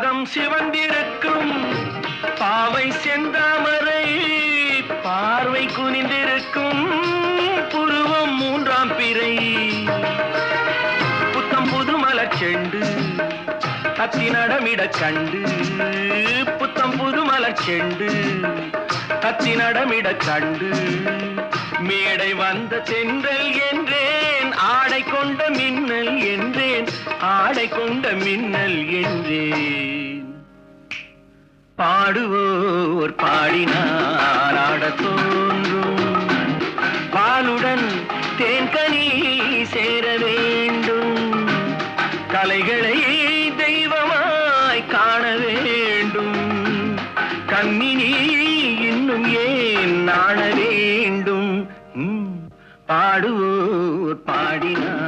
பாதம் சிவந்திருக்கும் பாவை செந்தாமரை பார்வை குனிந்திருக்கும் புருவம் மூன்றாம் பிறை புத்தம் புது மலர் செண்டு தத்தி நடமிட கண்டு புத்தம் புது மலர் செண்டு தத்தி நடமிட கண்டு மேடை வந்த தென்றல் என்றேன் ஆடை கொண்ட மின்னல் என்றேன் ஆடை கொண்ட மின்னல் என்றேன் பாடுவோர் பாடினார் ஆடத் தோன்றும் பாலுடன் தேன்கனி சேர வேண்டும் கலைகளை தெய்வமாய் காண வேண்டும் கண்ணினி இன்னும் ஏன் நாண வேண்டும் பாடுவோர் பாடினார்